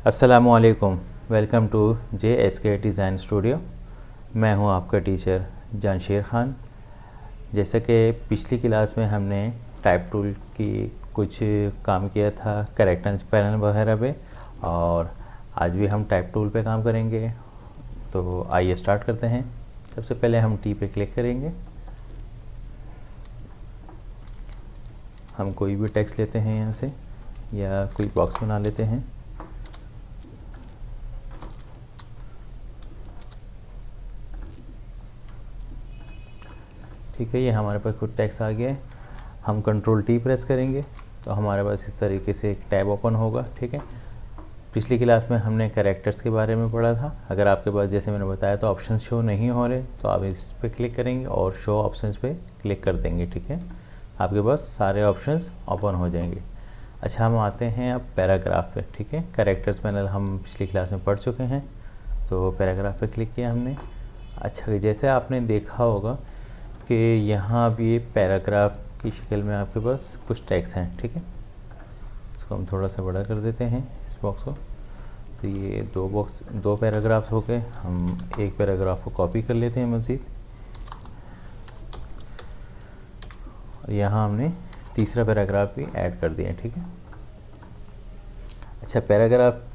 अस्सलामुअलैकुम। Welcome to JSK design studio. मैं हूं आपका टीचर जानशेर ख़ान। जैसे कि पिछली क्लास में हमने टाइप टूल की कुछ काम किया था कैरेक्टर्स पैनल वगैरह पे, और आज भी हम टाइप टूल पे काम करेंगे। तो आइए स्टार्ट करते हैं। सबसे पहले हम टी पे क्लिक करेंगे। हम कोई भी टेक्स्ट लेते हैं यहाँ से, या कोई बॉक्स बना लेते हैं। ठीक है, ये हमारे पास कुछ टेक्स्ट आ गया है। हम कंट्रोल टी प्रेस करेंगे तो हमारे पास इस तरीके से एक टैब ओपन होगा। ठीक है, पिछली क्लास में हमने कैरेक्टर्स के बारे में पढ़ा था। अगर आपके पास, जैसे मैंने बताया, तो ऑप्शन शो नहीं हो रहे तो आप इस पर क्लिक करेंगे और शो ऑप्शंस पे क्लिक कर देंगे। ठीक है, आपके पास सारे ऑप्शंस ओपन हो जाएंगे। अच्छा, हम आते हैं अब पैराग्राफ पे। ठीक है, कैरेक्टर्स पैनल हम पिछली क्लास में पढ़ चुके हैं, तो पैराग्राफ पे क्लिक किया हमने। अच्छा, जैसे आपने देखा होगा कि यहाँ अब ये पैराग्राफ की शक्ल में आपके पास कुछ टेक्स्ट हैं। ठीक है, इसको हम थोड़ा सा बड़ा कर देते हैं इस बॉक्स को। तो ये दो पैराग्राफ्स हो गए। हम एक पैराग्राफ को कॉपी कर लेते हैं मज़ीद, और यहाँ हमने तीसरा पैराग्राफ भी ऐड कर दिया। ठीक है, अच्छा, पैराग्राफ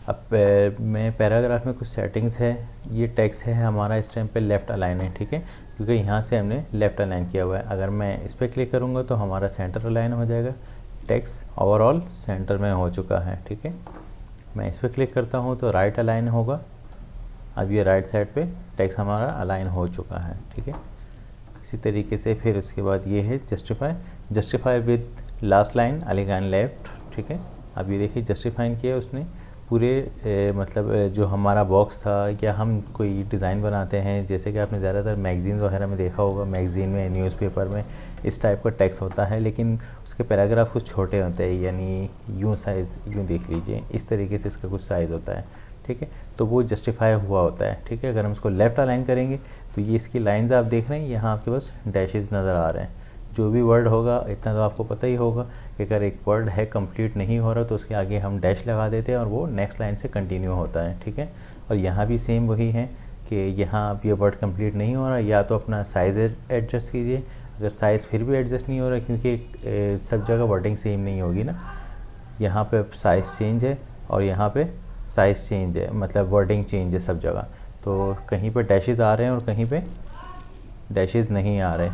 अब मैं पैराग्राफ में कुछ सेटिंग्स है। ये टेक्स्ट है हमारा इस टाइम पे लेफ़्ट अलाइन है। ठीक है, क्योंकि यहाँ से हमने लेफ़्ट अलाइन किया हुआ है। अगर मैं इस पर क्लिक करूँगा तो हमारा सेंटर अलाइन हो जाएगा। टेक्स्ट ओवरऑल सेंटर में हो चुका है। ठीक है, मैं इस पर क्लिक करता हूँ तो राइट अलाइन होगा। अब ये राइट साइड पे टेक्स्ट हमारा अलाइन हो चुका है। ठीक है, इसी तरीके से फिर उसके बाद ये है justify with last line align left. ठीक है, अब ये देखिए जस्टिफाइन किया उसने पूरे मतलब जो हमारा बॉक्स था, या हम कोई डिज़ाइन बनाते हैं, जैसे कि आपने ज़्यादातर मैगज़ीन वगैरह में देखा होगा। मैगज़ीन में, न्यूज़पेपर में इस टाइप का टेक्स्ट होता है, लेकिन उसके पैराग्राफ कुछ छोटे होते हैं, यानी यूँ साइज़, यूँ देख लीजिए, इस तरीके से इसका कुछ साइज़ होता है। ठीक है, तो वो जस्टिफाई हुआ होता है। ठीक है, अगर हम इसको लेफ़्ट अलाइन करेंगे तो ये इसकी लाइंस आप देख रहे हैं, यहाँ आपके पास डैशेस नज़र आ रहे हैं। जो भी वर्ड होगा, इतना तो आपको पता ही होगा कि अगर एक वर्ड है कंप्लीट नहीं हो रहा तो उसके आगे हम डैश लगा देते हैं और वो नेक्स्ट लाइन से कंटिन्यू होता है। ठीक है, और यहाँ भी सेम वही है कि यहाँ अब ये वर्ड कंप्लीट नहीं हो रहा, या तो अपना साइज़ एडजस्ट कीजिए। अगर साइज़ फिर भी एडजस्ट नहीं हो रहा, क्योंकि सब जगह वर्डिंग सेम नहीं होगी ना, यहाँ पे साइज़ चेंज है और यहाँ पे साइज़ चेंज है, मतलब वर्डिंग चेंज है सब जगह। तो कहीं पे डैशेज़ आ रहे हैं और कहीं पे डैशेज़ नहीं आ रहे।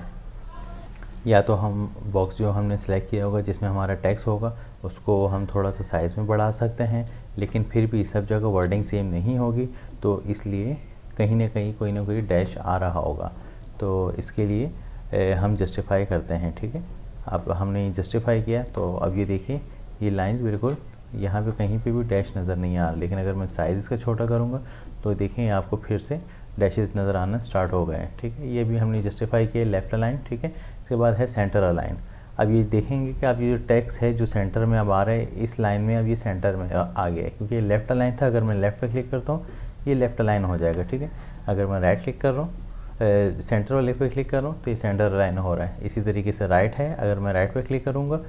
या तो हम बॉक्स जो हमने सेलेक्ट किया होगा जिसमें हमारा टेक्स्ट होगा उसको हम थोड़ा सा साइज़ में बढ़ा सकते हैं, लेकिन फिर भी सब जगह वर्डिंग सेम नहीं होगी, तो इसलिए कहीं ना कहीं कोई ना कोई डैश आ रहा होगा। तो इसके लिए हम जस्टिफाई करते हैं। ठीक है, अब हमने जस्टिफाई किया तो अब ये देखिए ये लाइंस बिल्कुल यहाँ पे कहीं पे भी डैश नज़र नहीं आ रहा, लेकिन अगर मैं साइज़ इसका छोटा करूँगा तो देखें आपको फिर से डैशेस नज़र आना स्टार्ट हो गए हैं। ठीक है, ये भी हमने जस्टिफाई किया लेफ़्ट अलाइन। ठीक है, इसके बाद है सेंटर अलाइन। अब ये देखेंगे कि अब ये जो टेक्स्ट है जो सेंटर में अब आ रहा है, इस लाइन में अब ये सेंटर में आ गया है, क्योंकि ये लेफ़्ट अलाइन था। अगर मैं लेफ़्ट पे क्लिक करता हूँ ये लेफ़्ट अलाइन हो जाएगा। ठीक है, अगर मैं राइट क्लिक कर रहा हूँ, सेंटर वाले पे क्लिक कर रहा हूँ तो ये सेंटर अलाइन हो रहा है। इसी तरीके से राइट है, अगर मैं राइट पे क्लिक करूँगा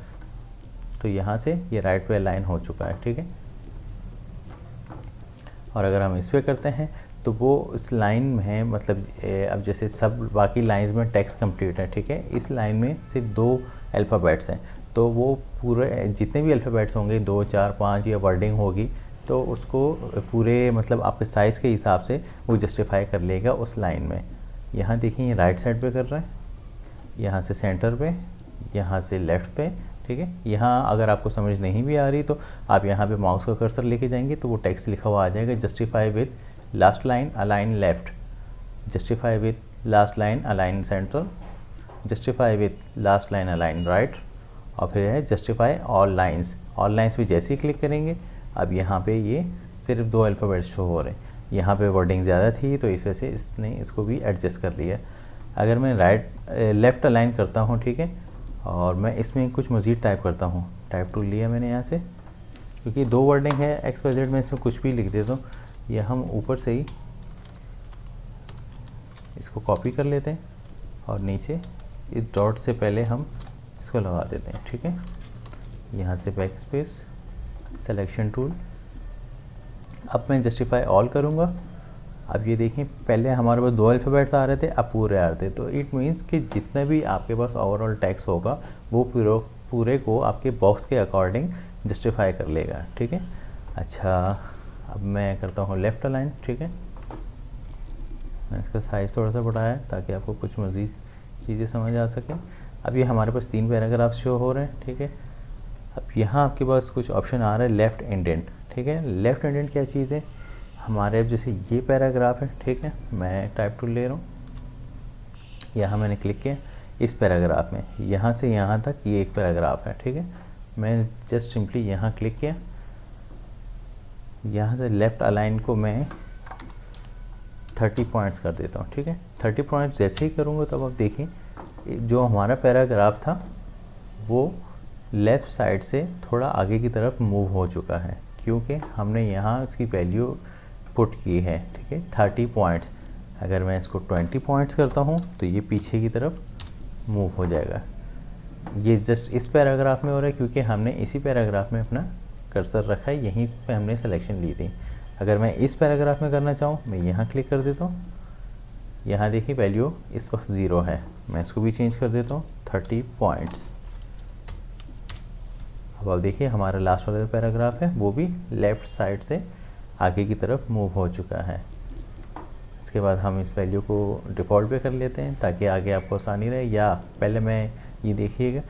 तो यहाँ से ये राइट पे अलाइन हो चुका है। ठीक है, और अगर हम इस पर करते हैं तो वो उस लाइन में, मतलब अब जैसे सब बाकी लाइंस में टेक्स्ट कंप्लीट है। ठीक है, इस लाइन में सिर्फ 2 अल्फ़ाबेट्स हैं, तो वो पूरे जितने भी अल्फ़ाबेट्स होंगे 2, 4, 5 या वर्डिंग होगी, तो उसको पूरे मतलब आपके साइज़ के हिसाब से वो जस्टिफाई कर लेगा उस लाइन में। यहाँ देखिए ये राइट साइड पे कर रहा है, यहाँ से सेंटर पे, यहाँ से लेफ़्ट पे। ठीक है, यहाँ अगर आपको समझ नहीं भी आ रही तो आप यहाँ पे माउस का कर्सर लेके जाएंगे तो वो टेक्स्ट लिखा हुआ आ जाएगा, justify with last line align left, justify with last line align centre, justify with last line align right, और फिर है justify all lines. All lines पे जैसे ही क्लिक करेंगे अब यहाँ पे ये सिर्फ 2 अल्फ़ाबेट्स शो हो रहे हैं। यहाँ पे वर्डिंग ज़्यादा थी तो इस वजह से इसने इसको भी एडजस्ट कर लिया। अगर मैं लेफ़्ट अलाइन करता हूँ, ठीक है, और मैं इसमें कुछ मज़ीद टाइप करता हूँ, टाइप टूल लिया मैंने यहाँ से, क्योंकि 2 वर्डिंग है XYZ में, इसमें कुछ भी लिख देता हूँ, या हम ऊपर से ही इसको कॉपी कर लेते हैं और नीचे इस डॉट से पहले हम इसको लगा देते हैं। ठीक है, यहाँ से बैक स्पेस, सिलेक्शन टूल, अब मैं जस्टिफाई ऑल करूँगा। अब ये देखें, पहले हमारे पास 2 अल्फ़ाबेट्स आ रहे थे, अब पूरे आ रहे थे, तो इट मीन्स कि जितना भी आपके पास ओवरऑल टेक्स्ट होगा वो पूरे को आपके बॉक्स के अकॉर्डिंग जस्टिफाई कर लेगा, ठीक है। अच्छा, अब मैं करता हूँ लेफ़्ट अलाइन, ठीक है। मैंने इसका साइज़ थोड़ा सा बढ़ाया है ताकि आपको कुछ मज़ीद चीज़ें समझ आ सकें। अब ये हमारे पास 3 पैराग्राफ शो हो रहे हैं, ठीक है। अब यहाँ आपके पास कुछ ऑप्शन आ रहा है लेफ़्ट इंडेंट, ठीक है। लेफ़्ट इंडेंट क्या चीज़ है? हमारे अब जैसे ये पैराग्राफ है, ठीक है, मैं टाइप टूल ले रहा हूँ, यहाँ मैंने क्लिक किया इस पैराग्राफ में, यहाँ से यहाँ तक ये एक पैराग्राफ है, ठीक है। मैं जस्ट सिंपली यहाँ क्लिक किया, यहाँ से लेफ़्ट अलाइन को मैं 30 पॉइंट्स कर देता हूँ, ठीक है। 30 पॉइंट्स जैसे ही करूँगा तब आप देखें जो हमारा पैराग्राफ था वो लेफ़्ट साइड से थोड़ा आगे की तरफ मूव हो चुका है, क्योंकि हमने यहाँ उसकी वैल्यू पुट की है, ठीक है, 30 पॉइंट्स। अगर मैं इसको 20 पॉइंट्स करता हूँ तो ये पीछे की तरफ मूव हो जाएगा। ये जस्ट इस पैराग्राफ में हो रहा है क्योंकि हमने इसी पैराग्राफ में अपना कर्सर रखा है, यहीं पे हमने सिलेक्शन ली थी। अगर मैं इस पैराग्राफ में करना चाहूँ, मैं यहाँ क्लिक कर देता हूँ, यहाँ देखिए वैल्यू इस वक्त 0 है, मैं इसको भी चेंज कर देता हूँ 30 पॉइंट्स। अब आप देखिए हमारा लास्ट वाला पैराग्राफ है वो भी लेफ़्ट साइड से आगे की तरफ मूव हो चुका है। इसके बाद हम इस वैल्यू को डिफ़ॉल्ट पे कर लेते हैं ताकि आगे आपको आसानी रहे। या पहले मैं ये देखिएगा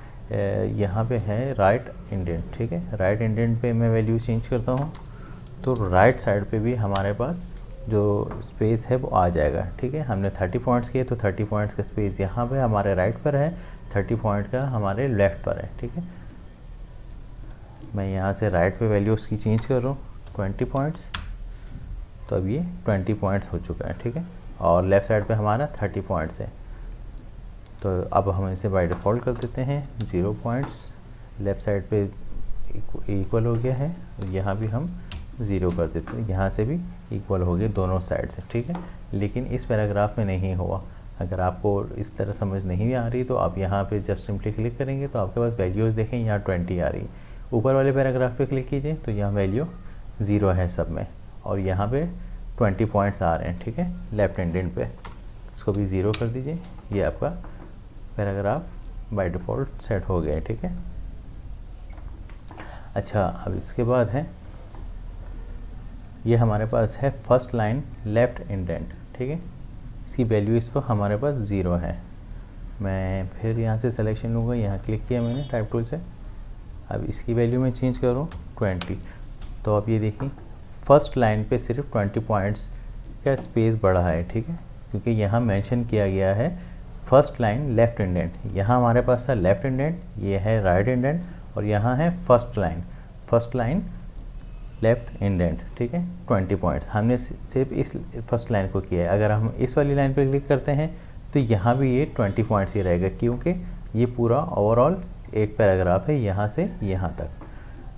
यहाँ पे है राइट इंडेंट, ठीक है, राइट इंडेंट पे मैं वैल्यू चेंज करता हूँ तो राइट साइड पे भी हमारे पास जो स्पेस है वो आ जाएगा, ठीक है। हमने 30 पॉइंट्स किए तो 30 पॉइंट्स का स्पेस यहाँ पे हमारे राइट पर है, 30 पॉइंट का हमारे लेफ़्ट पर है, ठीक है। मैं यहाँ से राइट पे वैल्यू उसकी चेंज कर रहा हूँ 20 पॉइंट्स, तो अब ये 20 पॉइंट्स हो चुका है, ठीक है। और लेफ़्ट साइड पे हमारा 30 पॉइंट्स है, तो अब हम इसे बाय डिफ़ॉल्ट कर देते हैं 0 पॉइंट्स। लेफ़्ट साइड पे इक्वल हो गया है, यहाँ भी हम 0 कर देते हैं, यहाँ से भी इक्वल हो गए दोनों साइड से, ठीक है। लेकिन इस पैराग्राफ में नहीं हुआ। अगर आपको इस तरह समझ नहीं आ रही तो आप यहाँ पे जस्ट सिंपली क्लिक करेंगे तो आपके पास वैल्यूज़ देखें, यहाँ 20 आ रही। ऊपर वाले पैराग्राफ पे क्लिक कीजिए तो यहाँ वैल्यू 0 है सब में, और यहाँ पे 20 पॉइंट्स आ रहे हैं, ठीक है, लेफ़्ट इंडेंट पे। इसको भी 0 कर दीजिए, ये आपका पैराग्राफ बाय डिफ़ॉल्ट सेट हो गया है, ठीक है। अच्छा, अब इसके बाद है ये हमारे पास है फर्स्ट लाइन लेफ़्ट इंडेंट, ठीक है। इसकी वैल्यू इस वक्त हमारे पास 0 है। मैं फिर यहाँ से सिलेक्शन लूँगा, यहाँ क्लिक किया मैंने टाइप टूल से, अब इसकी वैल्यू मैं चेंज करूँ 20, तो अब ये देखिए फर्स्ट लाइन पे सिर्फ 20 पॉइंट्स का स्पेस बढ़ा है, ठीक है, क्योंकि यहाँ मेंशन किया गया है फर्स्ट लाइन लेफ़्ट इंडेंट। यहाँ हमारे पास था लेफ़्ट इंडेंट, ये है राइट इंडेंट, और यहाँ है फर्स्ट लाइन लेफ़्ट इंडेंट, ठीक है। 20 पॉइंट्स हमने सिर्फ इस फर्स्ट लाइन को किया है। अगर हम इस वाली लाइन पे क्लिक करते हैं तो यहाँ भी ये 20 पॉइंट्स ही रहेगा, क्योंकि ये पूरा ओवरऑल एक पैराग्राफ है यहाँ से यहाँ तक।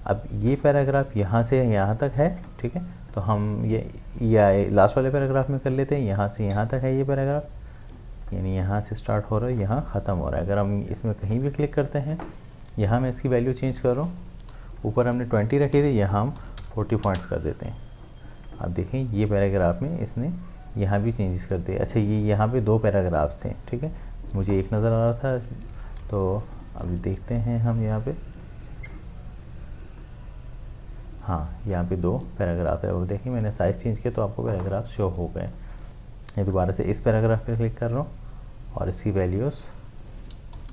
अब ये पैराग्राफ यहाँ से यहाँ तक है, ठीक है, तो हम ये लास्ट वाले पैराग्राफ में कर लेते हैं। यहाँ से यहाँ तक है ये पैराग्राफ, यानी यहाँ से स्टार्ट हो रहा है, यहाँ ख़त्म हो रहा है। अगर हम इसमें कहीं भी क्लिक करते हैं, यहाँ मैं इसकी वैल्यू चेंज कर रहा हूँ, ऊपर हमने 20 रखे थे, यहाँ हम 40 पॉइंट्स कर देते हैं। अब देखें ये पैराग्राफ में इसने यहाँ भी चेंजेस कर दिए। अच्छा, ये यहाँ पे 2 पैराग्राफ्स थे, ठीक है, मुझे एक नज़र आ रहा था, तो अभी देखते हैं हम यहाँ पे, हाँ यहाँ पे 2 पैराग्राफ है। वो देखिए मैंने साइज़ चेंज किया तो आपको पैराग्राफ शो हो गए। मैं दोबारा से इस पैराग्राफ पे क्लिक कर रहा हूँ और इसकी वैल्यूज़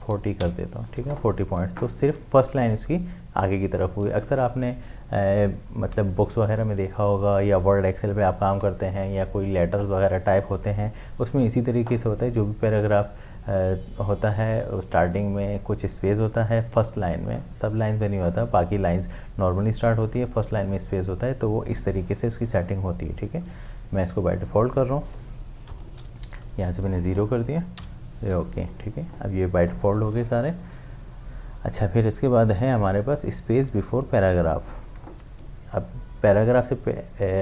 40 कर देता हूँ, ठीक है, 40 पॉइंट्स। तो सिर्फ फर्स्ट लाइन इसकी आगे की तरफ हुई। अक्सर आपने मतलब बुक्स वगैरह में देखा होगा, या वर्ड एक्सेल पे आप काम करते हैं, या कोई लेटर्स वगैरह टाइप होते हैं, उसमें इसी तरीके से होता है। जो भी पैराग्राफ होता है स्टार्टिंग में कुछ स्पेस होता है फर्स्ट लाइन में, सब लाइन पे नहीं होता, बाकी लाइंस नॉर्मली स्टार्ट होती है, फर्स्ट लाइन में स्पेस होता है, तो वो इस तरीके से उसकी सेटिंग होती है, ठीक है। मैं इसको बाय डिफ़ॉल्ट कर रहा हूँ, यहाँ से मैंने 0 कर दिया, ओके, ठीक है। अब ये बाय डिफ़ॉल्ट हो गए सारे। अच्छा, फिर इसके बाद है हमारे पास स्पेस बिफोर पैराग्राफ। अब पैराग्राफ से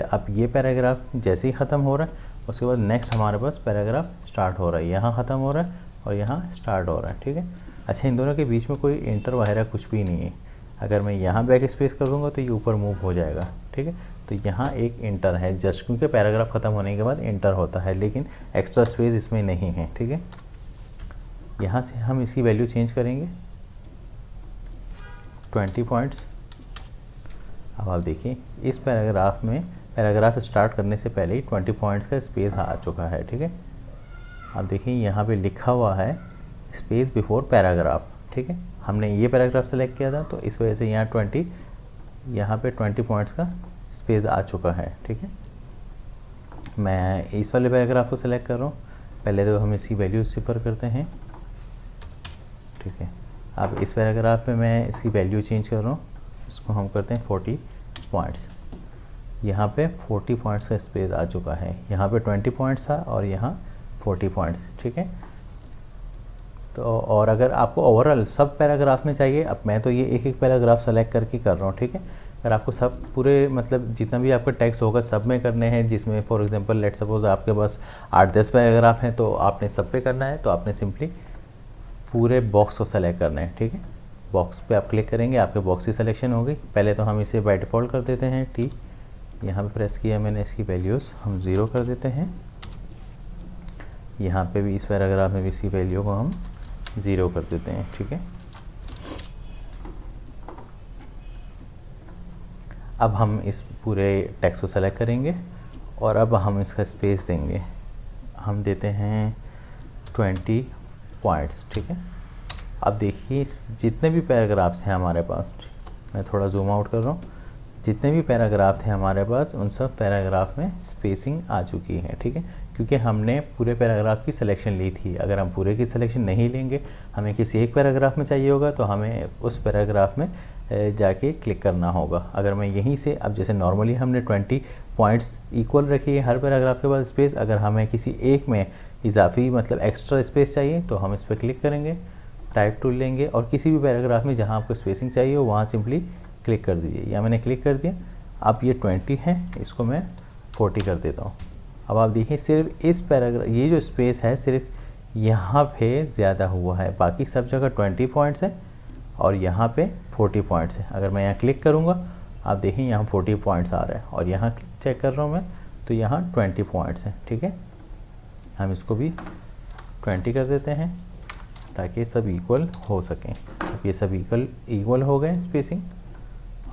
अब ये पैराग्राफ जैसे ही ख़त्म हो रहा है उसके बाद नेक्स्ट हमारे पास पैराग्राफ स्टार्ट हो रहा है, यहाँ ख़त्म हो रहा है और यहाँ स्टार्ट हो रहा है, ठीक है। अच्छा, इन दोनों के बीच में कोई इंटर वगैरह कुछ भी नहीं है। अगर मैं यहाँ बैक स्पेस कर दूँगा तो ये ऊपर मूव हो जाएगा, ठीक है। तो यहाँ एक इंटर है जस्ट, क्योंकि पैराग्राफ ख़त्म होने के बाद इंटर होता है, लेकिन एक्स्ट्रा स्पेस इसमें नहीं है, ठीक है। यहाँ से हम इसकी वैल्यू चेंज करेंगे 20 पॉइंट्स। अब आप देखिए इस पैराग्राफ में, पैराग्राफ स्टार्ट करने से पहले ही 20 पॉइंट्स का स्पेस आ चुका है, ठीक है। आप देखिए यहाँ पे लिखा हुआ है स्पेस बिफोर पैराग्राफ, ठीक है। हमने ये पैराग्राफ सेलेक्ट किया था तो इस वजह से यहाँ पे 20 पॉइंट्स का स्पेस आ चुका है, ठीक है। मैं इस वाले पैराग्राफ को सेलेक्ट कर रहा हूँ। पहले तो हम इसकी वैल्यू सिफर करते हैं, ठीक है। अब इस पैराग्राफ में मैं इसकी वैल्यू चेंज कर रहा हूँ, इसको हम करते हैं 40 पॉइंट्स। यहाँ पे 40 पॉइंट्स का स्पेस आ चुका है, यहाँ पे 20 पॉइंट्स था और यहाँ 40 पॉइंट्स, ठीक है। तो और अगर आपको ओवरऑल सब पैराग्राफ में चाहिए, अब मैं तो ये एक एक पैराग्राफ सेलेक्ट करके कर रहा हूँ, ठीक है। अगर आपको सब पूरे मतलब जितना भी आपका टेक्स्ट होगा सब में करने हैं, जिसमें फॉर एग्जांपल लेट सपोज आपके पास 8-10 पैराग्राफ हैं तो आपने सब पे करना है, तो आपने सिंपली पूरे बॉक्स को सेलेक्ट करना है, ठीक है। बॉक्स पे आप क्लिक करेंगे, आपके बॉक्स की सिलेक्शन हो गई। पहले तो हम इसे बाय डिफ़ॉल्ट कर देते हैं टी, यहाँ पे प्रेस किया मैंने, इसकी वैल्यूज़ हम 0 कर देते हैं। यहाँ पे भी इस पैराग्राफ में भी इसकी वैल्यू को हम 0 कर देते हैं, ठीक है। अब हम इस पूरे टेक्स्ट को सेलेक्ट करेंगे और अब हम इसका स्पेस देंगे, हम देते हैं 20 पॉइंट्स, ठीक है। अब देखिए जितने भी पैराग्राफ्स हैं हमारे पास, मैं थोड़ा जूम आउट कर रहा हूँ, जितने भी पैराग्राफ थे हमारे पास उन सब पैराग्राफ में स्पेसिंग आ चुकी है, ठीक है। क्योंकि हमने पूरे पैराग्राफ की सिलेक्शन ली थी। अगर हम पूरे की सिलेक्शन नहीं लेंगे, हमें किसी एक पैराग्राफ में चाहिए होगा तो हमें उस पैराग्राफ में जाके क्लिक करना होगा। अगर मैं यहीं से, अब जैसे नॉर्मली हमने 20 पॉइंट्स इक्वल रखी है हर पैराग्राफ के बाद स्पेस, अगर हमें किसी एक में इजाफी मतलब एक्स्ट्रा स्पेस चाहिए तो हम इस पर क्लिक करेंगे, टाइप टूल लेंगे और किसी भी पैराग्राफ में जहाँ आपको स्पेसिंग चाहिए हो वहाँ सिंपली क्लिक कर दीजिए। या मैंने क्लिक कर दिया, अब ये 20 है, इसको मैं 40 कर देता हूँ। अब आप देखिए सिर्फ इस पैराग्राफ, ये जो स्पेस है सिर्फ यहाँ पे ज़्यादा हुआ है, बाकी सब जगह 20 पॉइंट्स है और यहाँ पे 40 पॉइंट्स है। अगर मैं यहाँ क्लिक करूँगा, आप देखें यहाँ 40 पॉइंट्स आ रहा है और यहाँ चेक कर रहा हूँ मैं तो यहाँ 20 पॉइंट्स हैं, ठीक है। हम इसको भी 20 कर देते हैं ताकि सब इक्वल हो सकें। अब ये सब इक्वल हो गए स्पेसिंग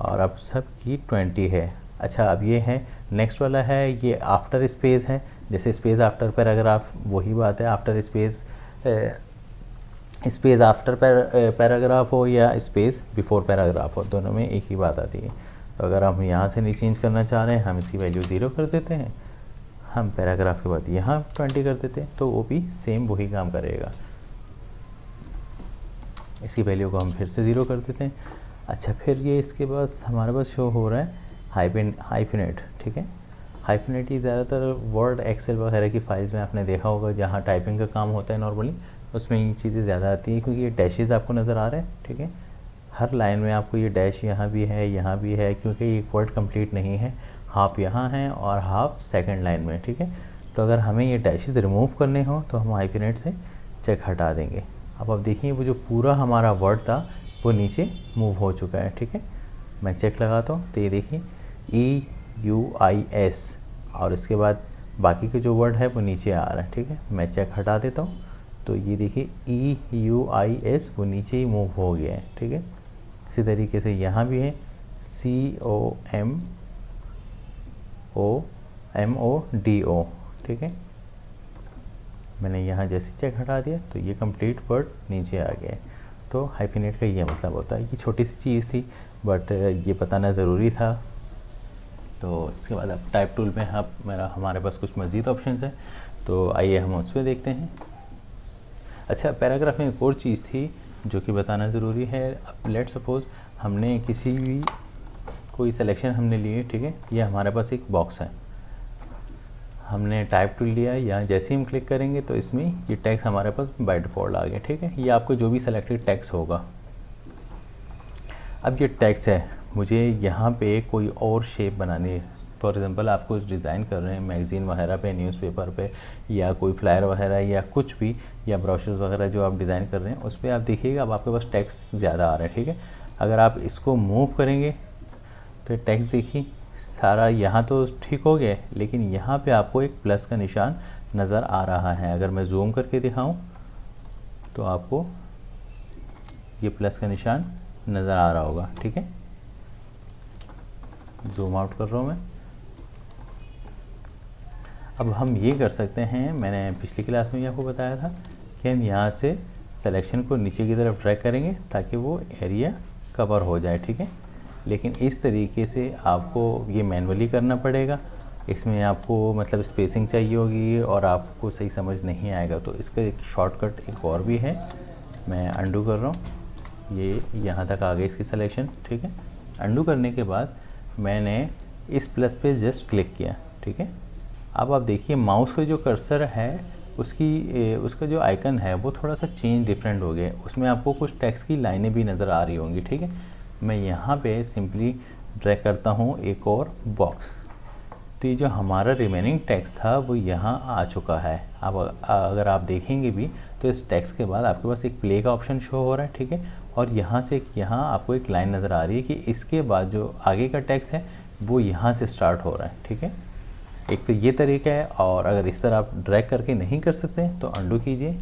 और अब सब की 20 है। अच्छा, अब ये है नेक्स्ट वाला है, ये आफ्टर स्पेस है। जैसे स्पेस आफ्टर पैराग्राफ वही बात है, आफ्टर स्पेस आफ्टर पैराग्राफ हो या स्पेस बिफोर पैराग्राफ हो, दोनों में एक ही बात आती है। तो अगर हम यहाँ से नहीं चेंज करना चाह रहे हैं, हम इसकी वैल्यू 0 कर देते हैं, हम पैराग्राफ के बाद यहाँ 20 कर देते हैं तो वो भी सेम वही काम करेगा। इसकी वैल्यू को हम फिर से 0 कर देते हैं। अच्छा, फिर ये इसके पास हमारे पास शो हो रहा है हाइफिनेट, ठीक है। हाइफिनेट ही ज़्यादातर वर्ड, एक्सेल वगैरह की फाइल्स में आपने देखा होगा, जहाँ टाइपिंग का काम होता है नॉर्मली, उसमें ये चीज़ें ज़्यादा आती हैं क्योंकि ये डैशेज़ आपको नज़र आ रहे हैं, ठीक है। हर लाइन में आपको ये डैश यहाँ भी है, यहाँ भी है, क्योंकि ये वर्ड कंप्लीट नहीं है, हाफ यहाँ है और हाफ सेकंड लाइन में, ठीक है। तो अगर हमें ये डैशेज़ रिमूव करने हो तो हम हाइफिनेट से चेक हटा देंगे। अब आप देखिए वो जो पूरा हमारा वर्ड था वो नीचे मूव हो चुका है, ठीक है। मैं चेक लगाता हूँ तो ये देखिए EUIS और इसके बाद बाकी के जो वर्ड है वो नीचे आ रहा है, ठीक है। मैं चेक हटा देता हूँ तो ये देखिए EUIS वो नीचे ही मूव हो गया है, ठीक है। इसी तरीके से यहाँ भी है COMODO, ठीक है। मैंने यहाँ जैसे चेक हटा दिया तो ये कंप्लीट वर्ड नीचे आ गया है। तो हाइफिनेट का ये मतलब होता है। ये छोटी सी चीज़ थी बट ये बताना ज़रूरी था। तो इसके बाद अब टाइप टूल में हमारे पास कुछ मज़ीद ऑप्शंस हैं, तो आइए हम उस पर देखते हैं। अच्छा, पैराग्राफ में एक और चीज़ थी जो कि बताना ज़रूरी है। अब लेट सपोज़ हमने कोई सिलेक्शन हमने लिए, ठीक है। ये हमारे पास एक बॉक्स है, हमने टाइप टूल लिया, या जैसे ही हम क्लिक करेंगे तो इसमें ये टेक्स्ट हमारे पास बाय डिफ़ॉल्ट आ गया, ठीक है। ये आपको जो भी सेलेक्टेड टेक्स्ट होगा। अब ये टेक्स्ट है, मुझे यहाँ पे कोई और शेप बनानी है। फॉर एग्जांपल आप कुछ डिज़ाइन कर रहे हैं मैगज़ीन वगैरह पे, न्यूज़पेपर पे, या कोई फ्लायर वगैरह या कुछ भी, या ब्रोशर्स वगैरह जो आप डिज़ाइन कर रहे हैं उस पर आप देखिएगा अब आपके पास टेक्स्ट ज़्यादा आ रहा है, ठीक है। अगर आप इसको मूव करेंगे तो टेक्स्ट देखिए सारा यहाँ तो ठीक हो गया, लेकिन यहाँ पे आपको एक प्लस का निशान नज़र आ रहा है। अगर मैं जूम करके दिखाऊं तो आपको ये प्लस का निशान नज़र आ रहा होगा। ठीक है, जूम आउट कर रहा हूँ मैं। अब हम ये कर सकते हैं, मैंने पिछली क्लास में भी आपको बताया था कि हम यहाँ से सिलेक्शन को नीचे की तरफ ड्रैग करेंगे ताकि वो एरिया कवर हो जाए। ठीक है, लेकिन इस तरीके से आपको ये मैनुअली करना पड़ेगा। इसमें आपको मतलब स्पेसिंग चाहिए होगी और आपको सही समझ नहीं आएगा, तो इसका एक शॉर्टकट एक और भी है। मैं अंडू कर रहा हूँ, ये यहाँ तक आ गई इसकी सिलेक्शन। ठीक है, अंडू करने के बाद मैंने इस प्लस पे जस्ट क्लिक किया। ठीक है, अब आप देखिए माउस का जो कर्सर है उसका जो आइकन है वो थोड़ा सा चेंज डिफरेंट हो गया। उसमें आपको कुछ टेक्स्ट की लाइनें भी नज़र आ रही होंगी। ठीक है, मैं यहाँ पे सिंपली ड्रैग करता हूँ एक और बॉक्स, तो ये जो हमारा रिमेनिंग टेक्स्ट था वो यहाँ आ चुका है। अब अगर आप देखेंगे भी तो इस टेक्स्ट के बाद आपके पास एक प्ले का ऑप्शन शो हो रहा है। ठीक है, और यहाँ से यहाँ आपको एक लाइन नज़र आ रही है कि इसके बाद जो आगे का टेक्स्ट है वो यहाँ से स्टार्ट हो रहा है। ठीक है, एक तो ये तरीका है, और अगर इस तरह आप ड्रैग करके नहीं कर सकते तो अंडू कीजिए,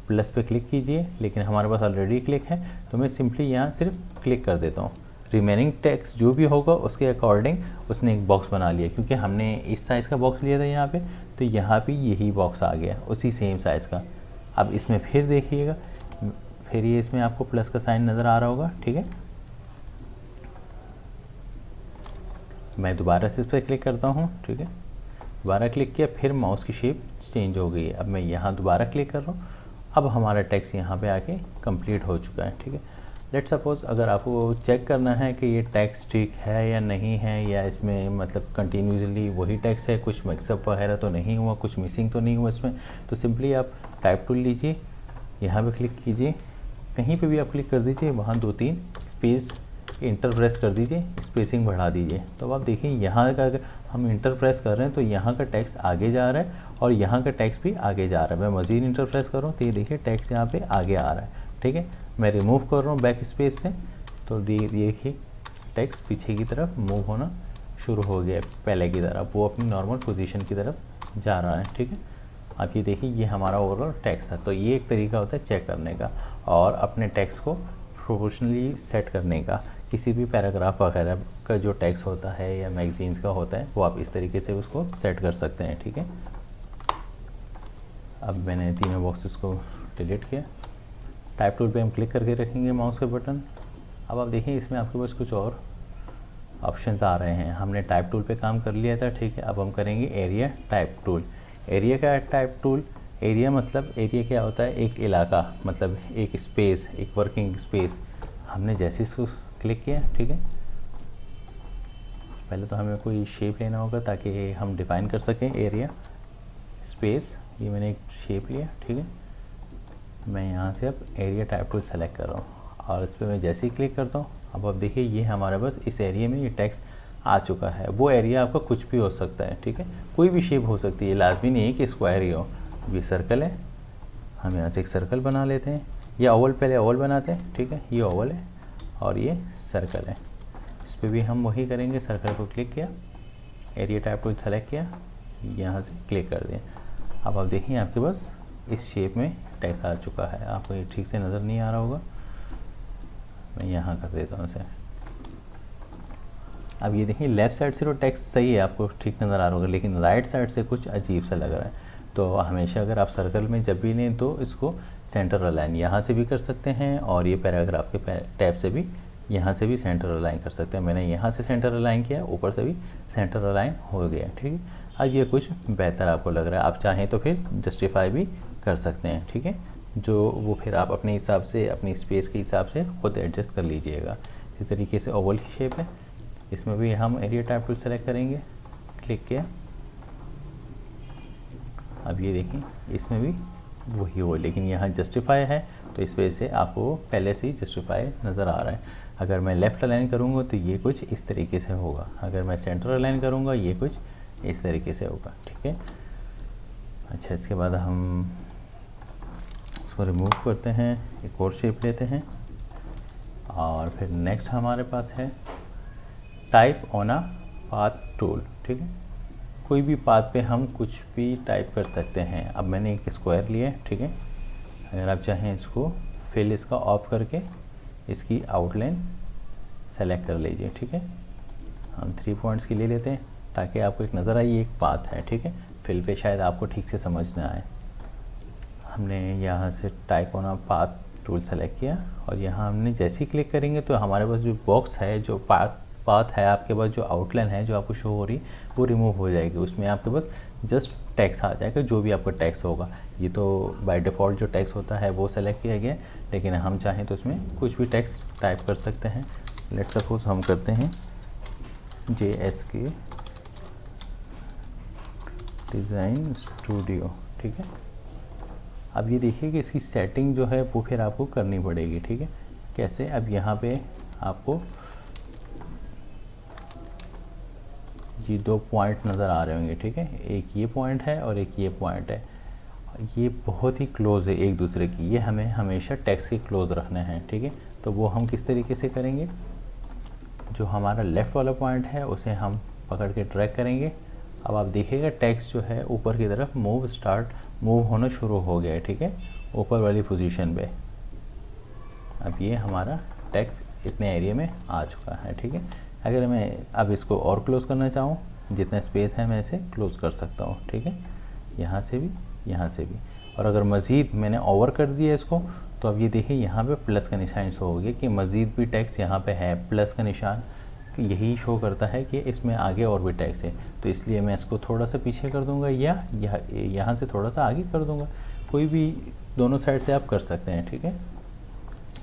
प्लस पे क्लिक कीजिए, लेकिन हमारे पास ऑलरेडी क्लिक है तो मैं सिंपली यहाँ सिर्फ क्लिक कर देता हूँ। रिमेनिंग टेक्स्ट जो भी होगा उसके अकॉर्डिंग उसने एक बॉक्स बना लिया, क्योंकि हमने इस साइज़ का बॉक्स लिया था यहाँ पे, तो यहाँ पे यही बॉक्स आ गया उसी सेम साइज़ का। अब इसमें फिर देखिएगा, फिर ये इसमें आपको प्लस का साइन नज़र आ रहा होगा। ठीक है, मैं दोबारा से इस पर क्लिक करता हूँ। ठीक है, दोबारा क्लिक किया, फिर माउस की शेप चेंज हो गई है। अब मैं यहाँ दोबारा क्लिक कर रहा हूँ, अब हमारा टेक्स्ट यहाँ पे आके कंप्लीट हो चुका है। ठीक है, लेट्स सपोज अगर आपको चेक करना है कि ये टेक्स्ट ठीक है या नहीं है, या इसमें मतलब कंटिन्यूसली वही टेक्स्ट है, कुछ मिक्सअप वगैरह तो नहीं हुआ, कुछ मिसिंग तो नहीं हुआ इसमें, तो सिंपली आप टाइप टूल लीजिए, यहाँ पे क्लिक कीजिए, कहीं पे भी आप क्लिक कर दीजिए, वहाँ 2-3 स्पेस इंटर प्रेस कर दीजिए, स्पेसिंग बढ़ा दीजिए। तो अब आप देखिए यहाँ का अगर हम इंटर प्रेस कर रहे हैं तो यहाँ का टेक्स्ट आगे जा रहा है और यहाँ का टेक्स्ट भी आगे जा रहा है। मैं मज़ीद इंटर प्रेस कर रहा हूँ तो ये देखिए टेक्स्ट यहाँ पे आगे आ रहा है। ठीक है, मैं रिमूव कर रहा हूँ बैक स्पेस से, तो देखिए टेक्स्ट पीछे की तरफ मूव होना शुरू हो गया, पहले की तरफ वो अपनी नॉर्मल पोजीशन की तरफ जा रहा है। ठीक है, आप ये देखिए ये हमारा ओवरऑल टेक्स्ट है। तो ये एक तरीका होता है चेक करने का और अपने टेक्स्ट को प्रोपोर्शनली सेट करने का। किसी भी पैराग्राफ वगैरह का जो टेक्स्ट होता है या मैगजीन्स का होता है वो आप इस तरीके से उसको सेट कर सकते हैं। ठीक है, अब मैंने तीनों बॉक्सेस को डिलीट किया। टाइप टूल पे हम क्लिक करके रखेंगे माउस के बटन। अब आप देखिए इसमें आपके पास कुछ और ऑप्शंस आ रहे हैं। हमने टाइप टूल पे काम कर लिया था। ठीक है, अब हम करेंगे एरिया टाइप टूल। एरिया का टाइप टूल, एरिया मतलब एरिया क्या होता है, एक इलाका, मतलब एक स्पेस, एक वर्किंग स्पेस। हमने जैसे इसको क्लिक किया, ठीक है, पहले तो हमें कोई शेप लेना होगा ताकि हम डिफाइन कर सकें एरिया स्पेस। ये मैंने एक शेप लिया। ठीक है, मैं यहाँ से अब एरिया टाइप टूल सेलेक्ट कर रहा हूँ और इस पर मैं जैसे ही क्लिक करता हूँ, अब आप देखिए ये हमारे पास इस एरिया में ये टेक्स्ट आ चुका है। वो एरिया आपका कुछ भी हो सकता है। ठीक है, कोई भी शेप हो सकती है, लाजमी नहीं है कि स्क्वायर ही हो। ये सर्कल है, हम यहाँ से एक सर्कल बना लेते हैं, या ओवल, पहले ओवल बनाते हैं। ठीक है, ये ओवल है और ये सर्कल है, इस पर भी हम वही करेंगे। सर्कल को क्लिक किया, एरिया टाइप टूल सेलेक्ट किया, यहाँ से क्लिक कर दिया। अब आप देखिए आपके पास इस शेप में टेक्स्ट आ चुका है। आपको ये ठीक से नज़र नहीं आ रहा होगा, मैं यहाँ कर देता हूँ इसे। अब ये देखिए लेफ़्ट साइड से तो टेक्स्ट सही है, आपको ठीक नज़र आ रहा होगा, लेकिन राइट साइड से कुछ अजीब सा लग रहा है। तो हमेशा अगर आप सर्कल में जब भी लें तो इसको सेंटर अलाइन यहाँ से भी कर सकते हैं, और ये पैराग्राफ के टैब से भी यहाँ से भी सेंटर अलाइन कर सकते हैं। मैंने यहाँ से सेंटर अलाइन किया, ऊपर से भी सेंटर अलाइन हो गया। ठीक है, अब ये कुछ बेहतर आपको लग रहा है। आप चाहें तो फिर जस्टिफाई भी कर सकते हैं। ठीक है, जो वो फिर आप अपने हिसाब से, अपनी स्पेस के हिसाब से ख़ुद एडजस्ट कर लीजिएगा। इसी तरीके से ओवल की शेप है, इसमें भी हम एरिया टाइप टूल सेलेक्ट करेंगे, क्लिक किया। अब ये देखें इसमें भी वही हो, लेकिन यहाँ जस्टिफाई है तो इस वजह से आपको पहले से ही जस्टिफाई नज़र आ रहा है। अगर मैं लेफ़्ट अलाइन करूँगा तो ये कुछ इस तरीके से होगा, अगर मैं सेंटर अलाइन करूँगा ये कुछ इस तरीके से होगा। ठीक है, अच्छा, इसके बाद हम इसको रिमूव करते हैं, एक और शेप लेते हैं और फिर नेक्स्ट हमारे पास है type on a path tool, ठीक है। कोई भी पाथ पे हम कुछ भी टाइप कर सकते हैं। अब मैंने एक स्क्वायर लिया है, ठीक है। अगर आप चाहें इसको फिल इसका ऑफ करके इसकी आउटलाइन सेलेक्ट कर लीजिए, ठीक है। हम 3 पॉइंट्स के लिए लेते हैं ताकि आपको एक नज़र आए एक पाथ है, ठीक है। फिल पे शायद आपको ठीक से समझ ना आए। हमने यहाँ से type on a path tool select किया और यहाँ हमने जैसे ही क्लिक करेंगे तो हमारे पास जो बॉक्स है, जो पाथ है आपके पास, जो आउटलाइन है जो आपको शो हो रही वो रिमूव हो जाएगी। उसमें आपके पास जस्ट टेक्स्ट आ जाएगा, जो भी आपका टेक्स्ट होगा। ये तो बाय डिफ़ॉल्ट जो टेक्स्ट होता है वो सेलेक्ट किया गया, लेकिन हम चाहें तो उसमें कुछ भी टेक्स्ट टाइप कर सकते हैं। लेट्स सपोज हम करते हैं JSK डिज़ाइन स्टूडियो, ठीक है। अब ये देखिए कि इसकी सेटिंग जो है वो फिर आपको करनी पड़ेगी, ठीक है। कैसे? अब यहाँ पे आपको ये 2 पॉइंट नज़र आ रहे होंगे, ठीक है। एक ये पॉइंट है और एक ये पॉइंट है। ये बहुत ही क्लोज़ है एक दूसरे की, ये हमें हमेशा टेक्स्ट के क्लोज़ रखने हैं, ठीक है। तो वो हम किस तरीके से करेंगे? जो हमारा लेफ़्ट वाला पॉइंट है उसे हम पकड़ के ड्रैग करेंगे। अब आप देखिएगा टेक्स्ट जो है ऊपर की तरफ मूव होना शुरू हो गया है, ठीक है, ऊपर वाली पोजीशन पे। अब ये हमारा टेक्स्ट इतने एरिया में आ चुका है, ठीक है। अगर मैं अब इसको और क्लोज़ करना चाहूँ, जितना स्पेस है मैं इसे क्लोज़ कर सकता हूँ, ठीक है। यहाँ से भी, यहाँ से भी। और अगर मज़ीद मैंने ओवर कर दिया इसको, तो अब ये देखिए यहाँ पे प्लस का निशान शो हो गया कि मज़ीद भी टेक्स्ट यहाँ पे है। प्लस का निशान यही शो करता है कि इसमें आगे और भी टेक्स्ट है। तो इसलिए मैं इसको थोड़ा सा पीछे कर दूँगा या यहाँ से थोड़ा सा आगे कर दूँगा। कोई भी दोनों साइड से आप कर सकते हैं, ठीक है।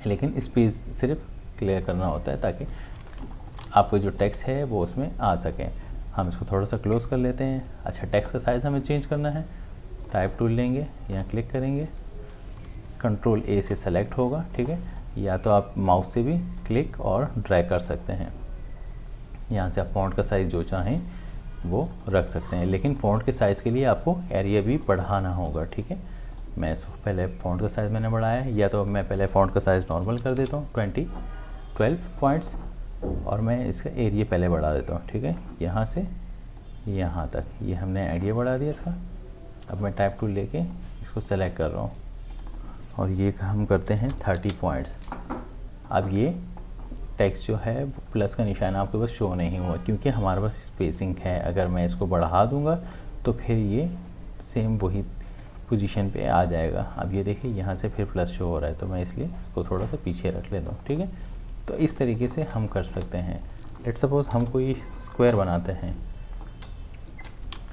लेकिन स्पेस सिर्फ क्लियर करना होता है ताकि आपको जो टेक्स्ट है वो उसमें आ सके। हम इसको थोड़ा सा क्लोज़ कर लेते हैं। अच्छा, टेक्स्ट का साइज़ हमें चेंज करना है। टाइप टूल लेंगे, यहाँ क्लिक करेंगे, कंट्रोल A से सेलेक्ट होगा, ठीक है। या तो आप माउस से भी क्लिक और ड्रैग कर सकते हैं। यहाँ से आप फ़ॉन्ट का साइज़ जो चाहें वो रख सकते हैं, लेकिन फ़ॉन्ट के साइज़ के लिए आपको एरिया भी बढ़ाना होगा, ठीक है। मैं इसको पहले फ़ॉन्ट का साइज़ मैंने बढ़ाया है, या तो मैं पहले फ़ॉन्ट का साइज़ नॉर्मल कर देता हूँ 12 पॉइंट्स, और मैं इसका एरिया पहले बढ़ा देता हूँ, ठीक है। यहाँ से यहाँ तक ये हमने एरिया बढ़ा दिया इसका। अब मैं टाइप टूल लेके इसको सेलेक्ट कर रहा हूँ और ये हम करते हैं 30 पॉइंट्स। अब ये टेक्स्ट जो है वो प्लस का निशान आपके पास शो नहीं हुआ क्योंकि हमारे पास स्पेसिंग है। अगर मैं इसको बढ़ा दूंगा तो फिर ये सेम वही पोजीशन पे आ जाएगा। अब ये देखिए यहाँ से फिर प्लस शो हो रहा है, तो मैं इसलिए इसको थोड़ा सा पीछे रख लेता हूँ, ठीक है। तो इस तरीके से हम कर सकते हैं। लेट्स सपोज हम कोई स्क्वायर बनाते हैं।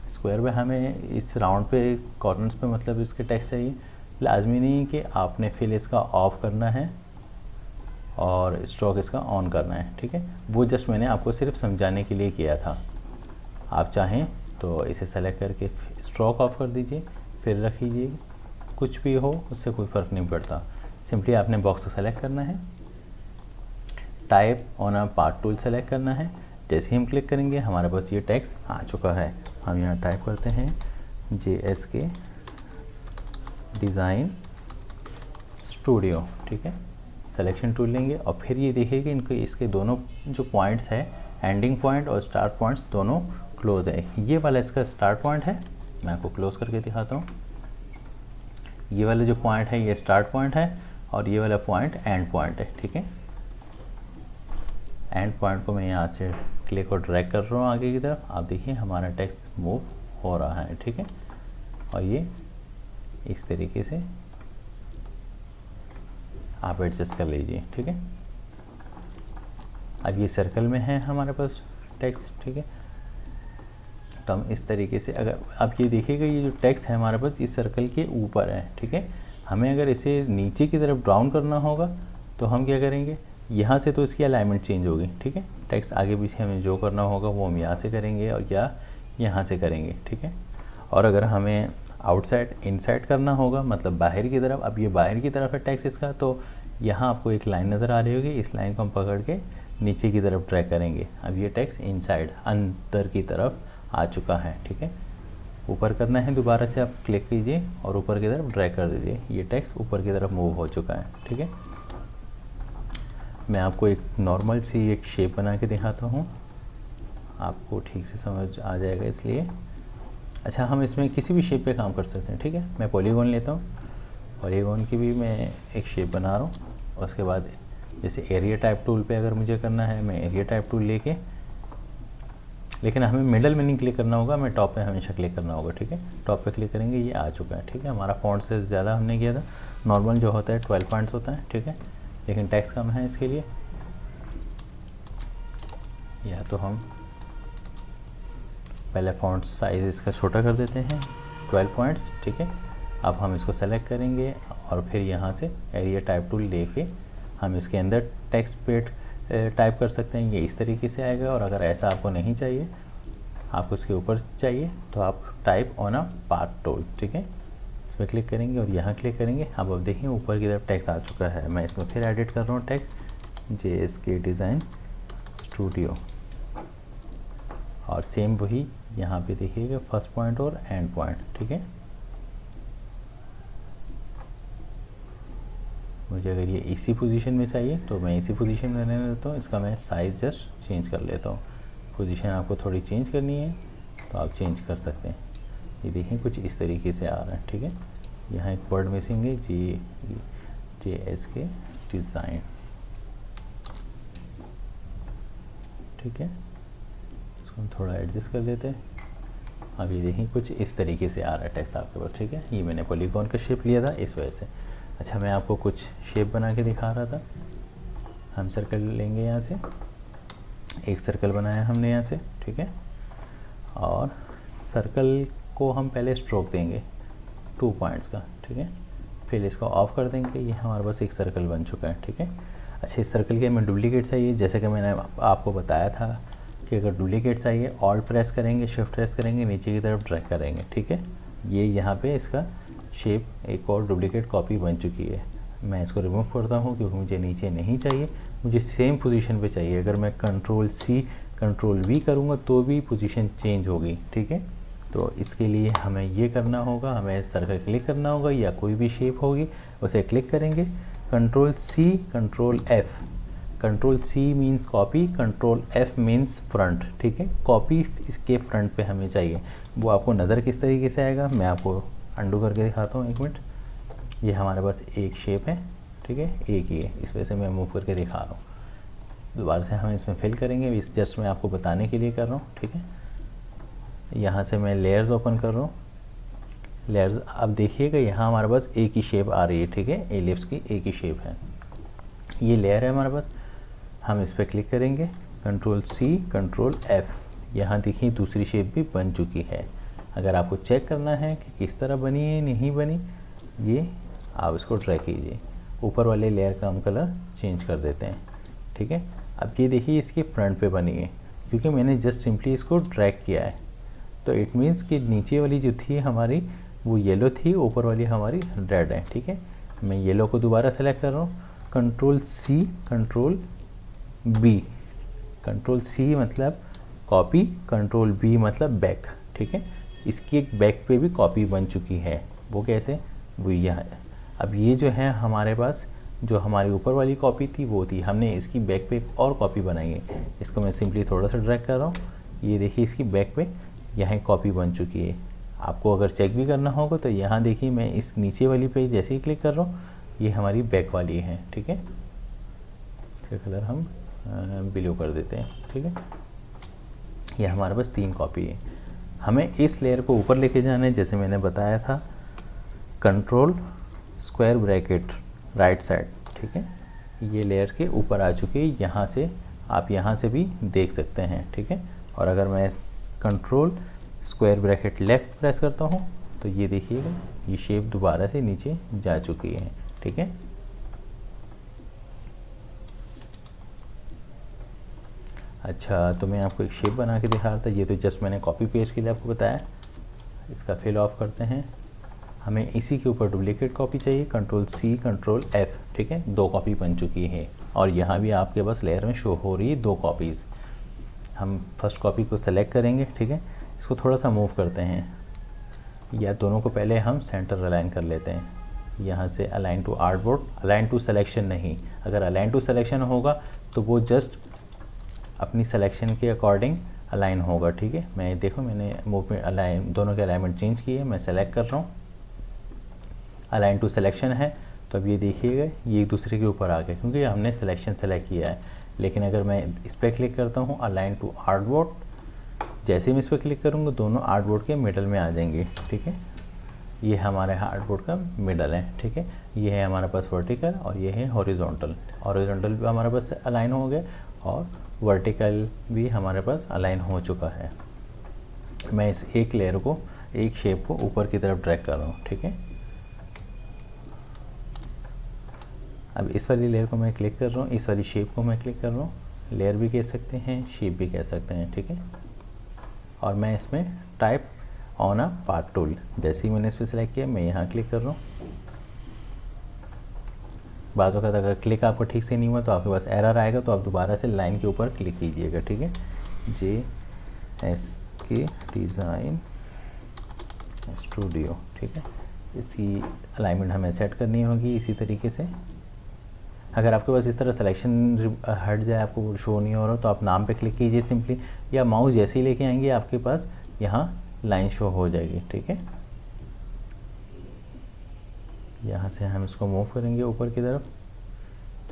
स्क्वायर में हमें इस राउंड पे कॉर्नर्स पे मतलब इसके टेक्स्ट चाहिए। लाजमी नहीं कि आपने फिल इसका ऑफ करना है और स्ट्रोक इसका ऑन करना है, ठीक है। वो जस्ट मैंने आपको सिर्फ समझाने के लिए किया था। आप चाहें तो इसे सेलेक्ट करके स्ट्रोक ऑफ कर दीजिए, फिर रख लीजिए। कुछ भी हो उससे कोई फ़र्क नहीं पड़ता। सिंपली आपने बॉक्स को सेलेक्ट करना है, type on a part tool select करना है। जैसे ही हम क्लिक करेंगे हमारे पास ये टेक्स्ट आ चुका है। हम यहाँ टाइप करते हैं JSK डिज़ाइन स्टूडियो, ठीक है। सिलेक्शन टूल लेंगे और फिर ये देखिए कि इनके इसके दोनों जो पॉइंट्स है, एंडिंग पॉइंट और स्टार्ट पॉइंट्स दोनों क्लोज है। ये वाला इसका स्टार्ट पॉइंट है, मैं आपको क्लोज करके दिखाता हूँ। ये वाला जो पॉइंट है ये स्टार्ट पॉइंट है और ये वाला पॉइंट एंड पॉइंट है, ठीक है। एंड पॉइंट को मैं यहाँ से क्लिक और ड्रैग कर रहा हूँ आगे की तरफ। आप देखिए हमारा टेक्स्ट मूव हो रहा है, ठीक है। और ये इस तरीके से आप एडजस्ट कर लीजिए, ठीक है। अब ये सर्कल में है हमारे पास टेक्स्ट, ठीक है। तो हम इस तरीके से, अगर आप ये देखिएगा ये जो टेक्स्ट है हमारे पास इस सर्कल के ऊपर है, ठीक है। हमें अगर इसे नीचे की तरफ डाउन करना होगा तो हम क्या करेंगे, यहाँ से तो इसकी अलाइनमेंट चेंज होगी, ठीक है। टेक्स्ट आगे पीछे हमें जो करना होगा वो हम यहाँ से करेंगे और या यहाँ से करेंगे, ठीक है। और अगर हमें आउटसाइड इनसाइड करना होगा मतलब बाहर की तरफ, अब ये बाहर की तरफ है टेक्स्ट इसका, तो यहाँ आपको एक लाइन नज़र आ रही होगी, इस लाइन को हम पकड़ के नीचे की तरफ ड्रैग करेंगे। अब ये टेक्स्ट इनसाइड अंदर की तरफ आ चुका है, ठीक है। ऊपर करना है, दोबारा से आप क्लिक कीजिए और ऊपर की तरफ ड्रैग कर दीजिए। ये टेक्स्ट ऊपर की तरफ मूव हो चुका है, ठीक है। मैं आपको एक नॉर्मल सी एक शेप बना के दिखाता हूँ, आपको ठीक से समझ आ जाएगा इसलिए। अच्छा, हम इसमें किसी भी शेप पे काम कर सकते हैं, ठीक है। मैं पॉलीगॉन लेता हूँ, पॉलीगॉन की भी मैं एक शेप बना रहा हूँ। और उसके बाद जैसे एरिया टाइप टूल पे अगर मुझे करना है, मैं एरिया टाइप टूल लेके, लेकिन हमें मिडल में नहीं क्लिक करना होगा, हमें टॉप पे हमेशा क्लिक करना होगा, ठीक है। टॉप पे क्लिक करेंगे, ये आ चुका है, ठीक है। हमारा फॉन्ट से ज़्यादा हमने किया था, नॉर्मल जो होता है 12 पॉइंट्स होता है, ठीक है, लेकिन टेक्स्ट कम है इसके लिए। या तो हम पहले फॉन्ट साइज़ इसका छोटा कर देते हैं, 12 पॉइंट्स, ठीक है। अब हम इसको सेलेक्ट करेंगे और फिर यहाँ से एरिया टाइप टूल लेके हम इसके अंदर टेक्स्ट पेड टाइप कर सकते हैं। ये इस तरीके से आएगा। और अगर ऐसा आपको नहीं चाहिए, आपको उसके ऊपर चाहिए, तो आप type on a path tool, ठीक है, इस पर क्लिक करेंगे और यहाँ क्लिक करेंगे। अब देखिए ऊपर की तरफ टेक्स्ट आ चुका है। मैं इसमें फिर एडिट कर रहा हूँ टेक्स्ट, JSK डिज़ाइन स्टूडियो, और सेम वही यहाँ पे देखिएगा फर्स्ट पॉइंट और एंड पॉइंट, ठीक है। मुझे अगर ये इसी पोजीशन में चाहिए तो मैं इसी पोजीशन में रहने देता हूँ। इसका मैं साइज़ जस्ट चेंज कर लेता हूँ। पोजीशन आपको थोड़ी चेंज करनी है तो आप चेंज कर सकते हैं। ये देखिए कुछ इस तरीके से आ रहा है, ठीक है। यहाँ एक वर्ड मिसिंग है, JSK डिज़ाइन, ठीक है। इसको हम थोड़ा एडजस्ट कर लेते हैं। अब ये देखिए कुछ इस तरीके से आ रहा है टेक्स्ट आपके पास, ठीक है। ये मैंने पॉलीगॉन का शेप लिया था इस वजह से। अच्छा, मैं आपको कुछ शेप बना के दिखा रहा था। हम सर्कल लेंगे, यहाँ से एक सर्कल बनाया हमने यहाँ से, ठीक है। और सर्कल को हम पहले स्ट्रोक देंगे 2 पॉइंट्स का, ठीक है। फिर इसको ऑफ कर देंगे। ये हमारे पास एक सर्कल बन चुका है, ठीक है। अच्छा, इस सर्कल के हमें डुप्लीकेट चाहिए। जैसे कि मैंने आपको बताया था कि अगर डुप्लीकेट चाहिए, ऑल्ट प्रेस करेंगे, शिफ्ट प्रेस करेंगे, नीचे की तरफ ड्रैग करेंगे, ठीक है। ये यहाँ पे इसका शेप एक और डुप्लीकेट कॉपी बन चुकी है। मैं इसको रिमूव करता हूँ क्योंकि मुझे नीचे नहीं चाहिए, मुझे सेम पोजीशन पे चाहिए। अगर मैं Ctrl+C Ctrl+V करूँगा तो भी पोजीशन चेंज होगी, ठीक है। तो इसके लिए हमें ये करना होगा, हमें सर्कल क्लिक करना होगा या कोई भी शेप होगी उसे क्लिक करेंगे, Ctrl+C Ctrl+F। Ctrl+C means copy, Ctrl+F means front, ठीक है। कॉपी इसके फ्रंट पे हमें चाहिए। वो आपको नज़र किस तरीके से आएगा मैं आपको अंडू करके दिखाता हूँ, 1 मिनट। ये हमारे पास एक शेप है, ठीक है, एक ही है, इस वजह से मैं मूव करके दिखा रहा हूँ। दोबारा से हम इसमें फिल करेंगे, इस जस्ट मैं आपको बताने के लिए कर रहा हूँ, ठीक है। यहाँ से मैं लेयर्स ओपन कर रहा हूँ, लेयर्स। अब देखिएगा यहाँ हमारे पास एक ही शेप आ रही है, ठीक है, एलिप्स की एक ही शेप है। ये लेयर है हमारे पास, हम इस पर क्लिक करेंगे, Ctrl+C Ctrl+F। यहाँ देखिए दूसरी शेप भी बन चुकी है। अगर आपको चेक करना है कि किस तरह बनी है नहीं बनी, ये आप इसको ड्रैग कीजिए, ऊपर वाले लेयर का हम कलर चेंज कर देते हैं, ठीक है। अब ये देखिए इसकी फ्रंट पे बनी है क्योंकि मैंने जस्ट सिंपली इसको ड्रैग किया है। तो इट मीन्स कि नीचे वाली जो थी हमारी वो येलो थी, ऊपर वाली हमारी रेड है, ठीक है। मैं येलो को दोबारा सेलेक्ट कर रहा हूँ, Ctrl+C Ctrl+B। Ctrl+C मतलब कॉपी, Ctrl+B मतलब बैक, ठीक है। इसकी एक बैक पे भी कॉपी बन चुकी है। वो कैसे, वो यहाँ है। अब ये जो है हमारे पास जो हमारी ऊपर वाली कॉपी थी वो थी, हमने इसकी बैक पे एक और कॉपी बनाई है। इसको मैं सिंपली थोड़ा सा ड्रैग कर रहा हूँ, ये देखिए इसकी बैक पे यहाँ कॉपी बन चुकी है। आपको अगर चेक भी करना होगा तो यहाँ देखिए मैं इस नीचे वाली पे जैसे ही क्लिक कर रहा हूँ, ये हमारी बैक वाली है, ठीक है। इसका कलर हम ब्लू कर देते हैं, ठीक है। ये हमारे पास 3 कॉपी है। हमें इस लेयर को ऊपर लेके जाना है, जैसे मैंने बताया था, control square bracket right side, ठीक है। ये लेयर के ऊपर आ चुकी है, यहाँ से आप यहाँ से भी देख सकते हैं, ठीक है। और अगर मैं control square bracket left press करता हूँ तो ये देखिएगा ये शेप दोबारा से नीचे जा चुकी है, ठीक है। अच्छा, तो मैं आपको एक शेप बना के दिखा रहा था। ये तो जस्ट मैंने कॉपी पेस्ट के लिए आपको बताया। इसका फिल ऑफ करते हैं। हमें इसी के ऊपर डुप्लीकेट कॉपी चाहिए, Ctrl+C Ctrl+F, ठीक है। 2 कॉपी बन चुकी है और यहाँ भी आपके पास लेयर में शो हो रही है 2 कॉपीज़। हम फर्स्ट कॉपी को सेलेक्ट करेंगे, ठीक है। इसको थोड़ा सा मूव करते हैं, या दोनों को पहले हम सेंटर अलाइन कर लेते हैं। यहाँ से align to artboard, align to selection नहीं। अगर अलाइन टू सिलेक्शन होगा तो वो जस्ट अपनी सिलेक्शन के अकॉर्डिंग अलाइन होगा, ठीक है। मैं देखो मैंने मूवमेंट अलाइन दोनों के अलाइनमेंट चेंज किए, मैं सेलेक्ट कर रहा हूँ, अलाइन टू सिलेक्शन है। तो अब ये देखिएगा ये एक दूसरे के ऊपर आ गए क्योंकि हमने सिलेक्शन सेलेक्ट किया है। लेकिन अगर मैं इस पर क्लिक करता हूँ अलाइन टू आर्टबोर्ड, जैसे ही मैं इस पर क्लिक करूँगा दोनों आर्टबोर्ड के मिडल में आ जाएंगे, ठीक है। ये हमारे आर्टबोर्ड का मिडल है, ठीक है। ये है हमारे पास वर्टिकल और ये है हॉरिजॉन्टल। हॉरिजॉन्टल भी हमारे पास अलाइन हो गए और वर्टिकल भी हमारे पास अलाइन हो चुका है। मैं इस एक लेयर को, एक शेप को ऊपर की तरफ ड्रैग कर रहा हूँ, ठीक है। अब इस वाली लेयर को मैं क्लिक कर रहा हूँ, इस वाली शेप को मैं क्लिक कर रहा हूँ। लेयर भी कह सकते हैं, शेप भी कह सकते हैं, ठीक है। और मैं इसमें type on a path tool, जैसे ही मैंने इस पर सेलेक्ट किया मैं यहाँ क्लिक कर रहा हूँ। बाज़ वक़्त अगर क्लिक आपको ठीक से नहीं हुआ तो आपके पास एरर आएगा, तो आप दोबारा से लाइन के ऊपर क्लिक कीजिएगा, ठीक है। JSK डिज़ाइन स्टूडियो, ठीक है। इसकी अलाइनमेंट हमें सेट करनी होगी इसी तरीके से। अगर आपके पास इस तरह सिलेक्शन हट जाए, आपको शो नहीं हो रहा, तो आप नाम पे क्लिक कीजिए सिंपली, या माउस जैसे ही लेके आएंगे आपके पास यहाँ लाइन शो हो जाएगी, ठीक है। यहाँ से हम इसको मूव करेंगे ऊपर की तरफ,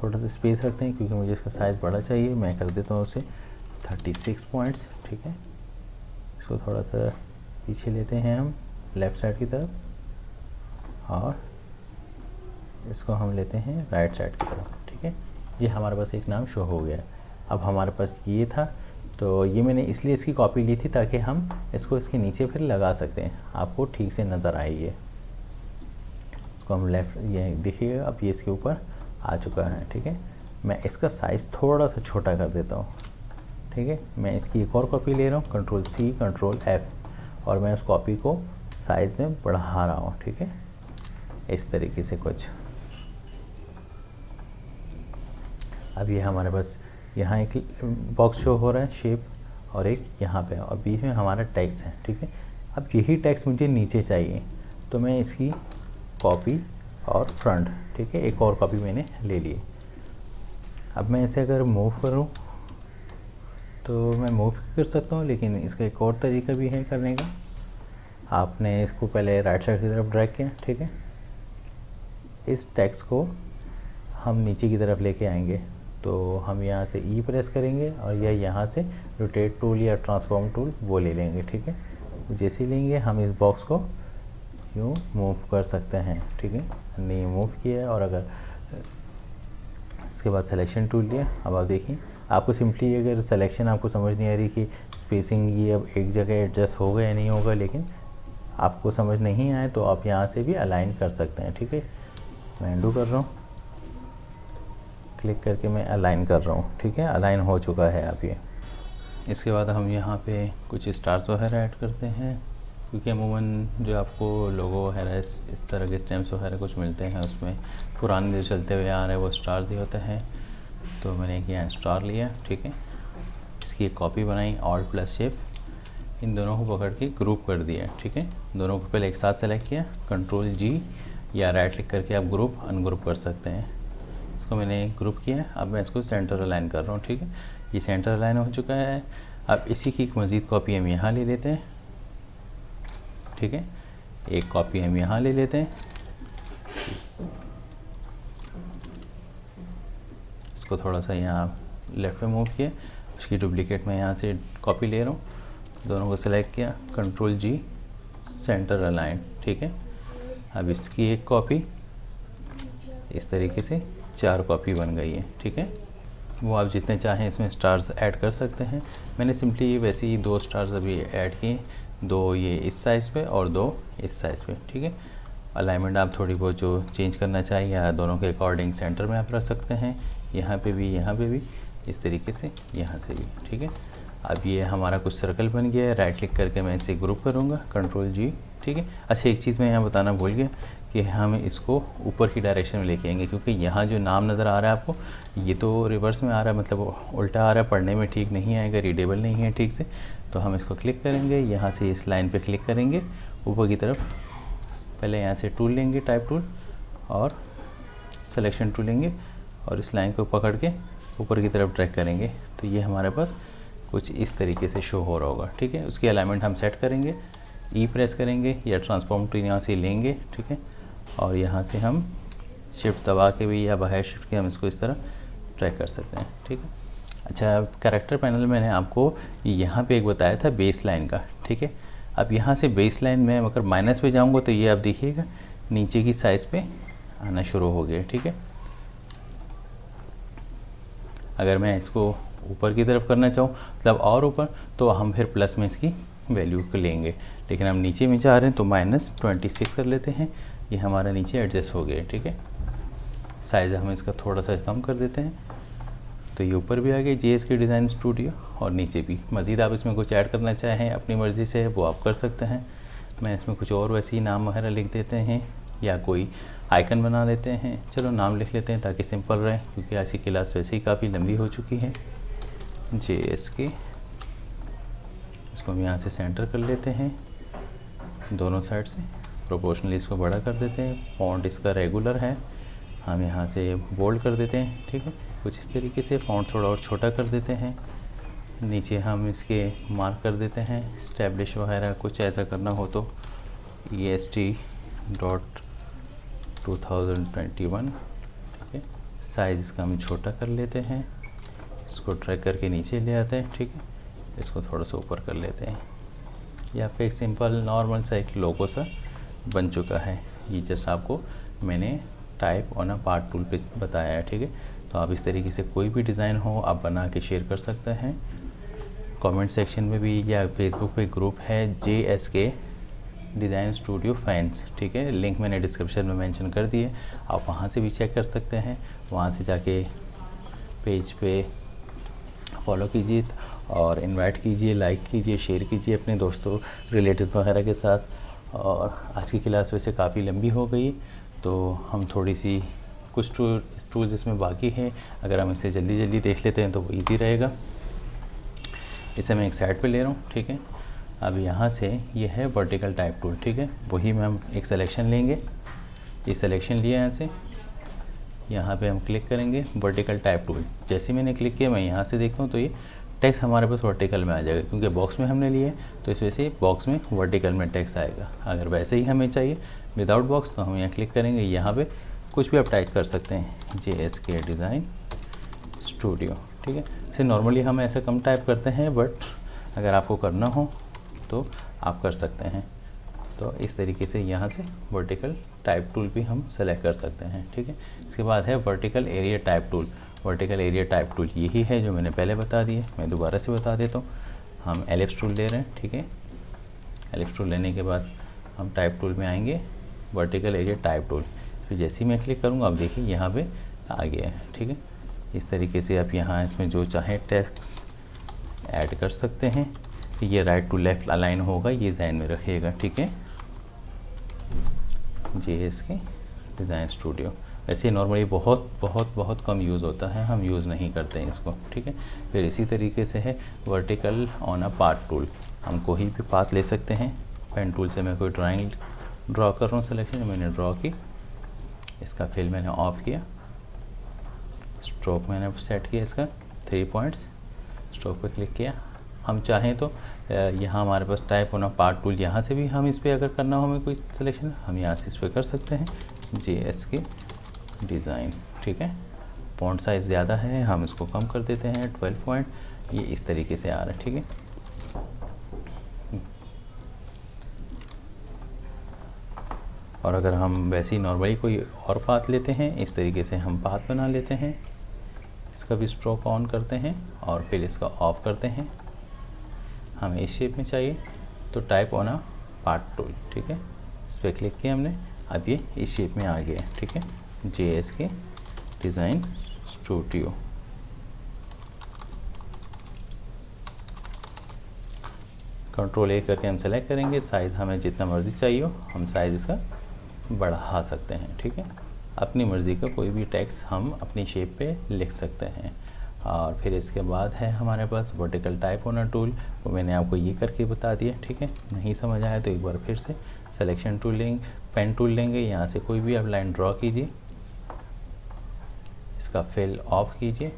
थोड़ा सा स्पेस रखते हैं क्योंकि मुझे इसका साइज़ बड़ा चाहिए। मैं कर देता हूँ उसे 36 पॉइंट्स, ठीक है। इसको थोड़ा सा पीछे लेते हैं हम लेफ़्ट साइड की तरफ और इसको हम लेते हैं राइट साइड की तरफ, ठीक है। ये हमारे पास एक नाम शो हो गया। अब हमारे पास ये था, तो ये मैंने इसलिए इसकी कॉपी ली थी ताकि हम इसको इसके नीचे फिर लगा सकते हैं, आपको ठीक से नज़र आए। ये इसको हम लेफ़्ट, ये देखिएगा अब ये इसके ऊपर आ चुका है, ठीक है। मैं इसका साइज़ थोड़ा सा छोटा कर देता हूँ, ठीक है। मैं इसकी एक और कॉपी ले रहा हूँ, Ctrl+C Ctrl+F, और मैं उस कॉपी को साइज़ में बढ़ा रहा हूँ, ठीक है। इस तरीके से कुछ। अब ये हमारे पास यहाँ एक बॉक्स शो हो रहा है शेप, और एक यहाँ पे, और बीच में हमारा टेक्स्ट है, ठीक है। अब यही टेक्स्ट मुझे नीचे चाहिए, तो मैं इसकी कॉपी और फ्रंट, ठीक है, एक और कॉपी मैंने ले ली। अब मैं इसे अगर मूव करूँ तो मैं मूव कर सकता हूँ, लेकिन इसका एक और तरीका भी है करने का। आपने इसको पहले राइट साइड की तरफ ड्रैग किया, ठीक है। इस टेक्स्ट को हम नीचे की तरफ लेके आएंगे, तो हम यहाँ से E प्रेस करेंगे और या यहाँ से रोटेट टूल या ट्रांसफॉर्म टूल वो ले लेंगे, ठीक है। जैसे ही लेंगे हम इस बॉक्स को यूँ मूव कर सकते हैं, ठीक है। हमने ये मूव किया है, और अगर इसके बाद सिलेक्शन टूल लिया। अब आप देखिए, आपको सिंपली अगर सिलेक्शन आपको समझ नहीं आ रही कि स्पेसिंग ये अब एक जगह एडजस्ट होगा या नहीं होगा, लेकिन आपको समझ नहीं आए तो आप यहाँ से भी अलाइन कर सकते हैं, ठीक है। मैं अंडू कर रहा हूँ, क्लिक करके मैं अलाइन कर रहा हूँ, ठीक है। अलाइन हो चुका है अब ये। इसके बाद हम यहाँ पे कुछ स्टार्स वगैरह ऐड करते हैं, क्योंकि अमूमन जो आपको लोगो वगैरह इस तरह के स्टैम्प्स वगैरह कुछ मिलते हैं, उसमें पुराने जो चलते हुए आ रहे हैं वो स्टार्स ही होते हैं। तो मैंने एक यहाँ स्टार लिया, ठीक है। इसकी एक कॉपी बनाई, Alt+Shift, इन दोनों को पकड़ के ग्रुप कर दिया, ठीक है। दोनों को पहले एक साथ सेलेक्ट किया, Ctrl+G, या राइट क्लिक करके आप ग्रुप अनग्रुप कर सकते हैं। इसको मैंने ग्रुप किया। अब मैं इसको सेंटर अलाइन कर रहा हूँ, ठीक है। ये सेंटर अलाइन हो चुका है। अब इसी की एक मज़ीद कॉपी हम यहाँ ले लेते हैं, ठीक है। एक कॉपी हम यहाँ ले लेते हैं, इसको थोड़ा सा यहाँ लेफ़्ट में मूव किया, उसकी डुप्लीकेट मैं यहाँ से कॉपी ले रहा हूँ। दोनों को सेलेक्ट किया, Ctrl+G, सेंटर अलाइन, ठीक है। अब इसकी एक कॉपी, इस तरीके से 4 कॉपी बन गई है, ठीक है। वो आप जितने चाहें इसमें स्टार्स ऐड कर सकते हैं। मैंने सिंपली वैसे ही 2 स्टार्स अभी ऐड किए, 2 ये इस साइज़ पे और 2 इस साइज़ पे, ठीक है। अलाइनमेंट आप थोड़ी बहुत जो चेंज करना चाहिए या दोनों के अकॉर्डिंग सेंटर में आप रख सकते हैं, यहाँ पे भी इस तरीके से, यहाँ से भी, ठीक है। अब ये हमारा कुछ सर्कल बन गया है। राइट क्लिक करके मैं इसे ग्रुप करूँगा, Ctrl+G, ठीक है। अच्छा, एक चीज़ मैं यहाँ बताना भूल गया कि हम इसको ऊपर की डायरेक्शन में लेके आएंगे, क्योंकि यहाँ जो नाम नज़र आ रहा है आपको, ये तो रिवर्स में आ रहा है, मतलब उल्टा आ रहा है, पढ़ने में ठीक नहीं आएगा, रीडेबल नहीं है ठीक से। तो हम इसको क्लिक करेंगे, यहाँ से इस लाइन पे क्लिक करेंगे ऊपर की तरफ। पहले यहाँ से टूल लेंगे, टाइप टूल, और सिलेक्शन टूल लेंगे और इस लाइन को पकड़ के ऊपर की तरफ ड्रैग करेंगे तो ये हमारे पास कुछ इस तरीके से शो हो रहा होगा। ठीक है, उसकी अलाइनमेंट हम सेट करेंगे, ई प्रेस करेंगे या ट्रांसफॉर्म टूल यहाँ से लेंगे। ठीक है, और यहाँ से हम शिफ्ट दबा के भी या बाहर शिफ्ट के हम इसको इस तरह ट्रैक कर सकते हैं। ठीक है, अच्छा कैरेक्टर पैनल मैंने आपको यहाँ पे एक बताया था बेस लाइन का। ठीक है, अब यहाँ से बेस लाइन में अगर माइनस पे जाऊँगा तो ये आप देखिएगा नीचे की साइज़ पे आना शुरू हो गया। ठीक है, अगर मैं इसको ऊपर की तरफ करना चाहूँ मतलब और ऊपर तो हम फिर प्लस में इसकी वैल्यू को लेंगे, लेकिन हम नीचे में चाह रहे हैं तो -26 कर लेते हैं। ये हमारा नीचे एडजस्ट हो गया। ठीक है, साइज़ हम इसका थोड़ा सा कम कर देते हैं तो ये ऊपर भी आ गया JSK डिज़ाइन स्टूडियो और नीचे भी। मज़ीद आप इसमें कुछ ऐड करना चाहें अपनी मर्ज़ी से वो आप कर सकते हैं। मैं इसमें कुछ और वैसे ही नाम वगैरह लिख देते हैं या कोई आइकन बना देते हैं। चलो नाम लिख लेते हैं ताकि सिंपल रहे, क्योंकि आज की क्लास वैसे ही काफ़ी लंबी हो चुकी है। JSK, इसको हम यहाँ से सेंटर कर लेते हैं दोनों साइड से, प्रोपोर्शनली इसको बड़ा कर देते हैं। फॉन्ट इसका रेगुलर है, हम यहाँ से बोल्ड कर देते हैं। ठीक है, कुछ इस तरीके से फॉन्ट थोड़ा और छोटा कर देते हैं। नीचे हम इसके मार्क कर देते हैं स्टैब्लिश वगैरह कुछ ऐसा करना हो तो EST.2021। ठीक है, साइज़ इसका हम छोटा कर लेते हैं, इसको ड्रैग करके नीचे ले आते हैं। ठीक है, इसको थोड़ा सा ऊपर कर लेते हैं। ये आपका एक सिंपल नॉर्मल सा एक लोगो सा बन चुका है। ये जस्ट आपको मैंने type on a part tool पे बताया है। ठीक है, तो आप इस तरीके से कोई भी डिज़ाइन हो आप बना के शेयर कर सकते हैं। कमेंट सेक्शन में भी या फेसबुक पे ग्रुप है JSK डिज़ाइन स्टूडियो फैंस। ठीक है, लिंक मैंने डिस्क्रिप्शन में मेंशन कर दिए, आप वहाँ से भी चेक कर सकते हैं। वहाँ से जाके पेज पे फॉलो कीजिए और इनवाइट कीजिए, लाइक कीजिए, शेयर कीजिए अपने दोस्तों रिलेटिव वगैरह के साथ। और आज की क्लास वैसे काफ़ी लंबी हो गई तो हम थोड़ी सी कुछ टूल्स इसमें बाकी हैं, अगर हम इसे जल्दी जल्दी देख लेते हैं तो वो ईजी रहेगा। इसे मैं एक साइड पे ले रहा हूँ। ठीक है, अब यहाँ से ये है वर्टिकल टाइप टूल। ठीक है, वही में हम एक सिलेक्शन लेंगे, ये सिलेक्शन लिया यहाँ से, यहाँ पे हम क्लिक करेंगे वर्टिकल टाइप टूल। जैसे मैंने क्लिक किया मैं यहाँ से देखता हूँ तो ये टेक्स्ट हमारे पास वर्टिकल में आ जाएगा, क्योंकि बॉक्स में हमने लिए तो इस वजह से बॉक्स में वर्टिकल में टेक्स्ट आएगा। अगर वैसे ही हमें चाहिए विदाउट बॉक्स तो हम यहाँ क्लिक करेंगे, यहाँ पे कुछ भी आप टाइप कर सकते हैं JSK डिज़ाइन स्टूडियो। ठीक है, इसे नॉर्मली हम ऐसे कम टाइप करते हैं, बट अगर आपको करना हो तो आप कर सकते हैं। तो इस तरीके से यहाँ से वर्टिकल टाइप टूल भी हम सेलेक्ट कर सकते हैं। ठीक है, इसके बाद है vertical area type tool. Vertical area type tool यही है जो मैंने पहले बता दिए, मैं दोबारा से बता देता हूँ। हम एलिप्स टूल ले रहे हैं। ठीक है, एलिप्स टूल लेने के बाद हम टाइप टूल में आएंगे, वर्टिकल एरिया टाइप टूल। फिर जैसे ही मैं क्लिक करूँगा अब देखिए यहाँ पे आ गया है। ठीक है, इस तरीके से आप यहाँ इसमें जो चाहें टेक्स्ट ऐड कर सकते हैं। ये राइट टू लेफ़्ट अलाइन होगा, ये ध्यान में रखिएगा। ठीक है, JSK डिज़ाइन स्टूडियो वैसे नॉर्मली बहुत कम यूज़ होता है, हम यूज़ नहीं करते हैं इसको। ठीक है, फिर इसी तरीके से है vertical on a path tool. हम कोई भी पाथ ले सकते हैं। पेन टूल से मैं कोई ड्राइंग ड्रॉ कर रहा हूँ, सिलेक्शन मैंने ड्रॉ की, इसका फिल मैंने ऑफ किया, स्ट्रोक मैंने सेट किया, इसका 3 पॉइंट्स, स्ट्रोक पर क्लिक किया। हम चाहें तो यहाँ हमारे पास टाइप होना पार्ट टूल, यहाँ से भी हम इस पर अगर करना हो हमें कोई सिलेक्शन हम यहाँ से इस पर कर सकते हैं JSK डिज़ाइन। ठीक है, फॉन्ट साइज़ ज़्यादा है, हम इसको कम कर देते हैं 12 पॉइंट, ये इस तरीके से आ रहा है। ठीक है, और अगर हम वैसे ही नॉर्मली कोई और पाथ लेते हैं, इस तरीके से हम पाथ बना लेते हैं, इसका भी स्ट्रोक ऑन करते हैं और फिर इसका ऑफ करते हैं। हमें इस शेप में चाहिए तो type on a part tool. ठीक है, इस पर क्लिक किया हमने, अब ये इस शेप में आ गया है। ठीक है, JSK design studio. Control A करके हम सेलेक्ट करेंगे, साइज़ हमें जितना मर्ज़ी चाहिए हो हम साइज़ इसका बढ़ा सकते हैं। ठीक है, अपनी मर्ज़ी का कोई भी टेक्स्ट हम अपनी शेप पे लिख सकते हैं। और फिर इसके बाद है हमारे पास वर्टिकल टाइप होना टूल, वो मैंने आपको ये करके बता दिया। ठीक है, नहीं समझ आया तो एक बार फिर से सिलेक्शन टूल लेंगे, पेन टूल लेंगे, यहाँ से कोई भी आप लाइन ड्रॉ कीजिए, इसका फिल ऑफ कीजिए,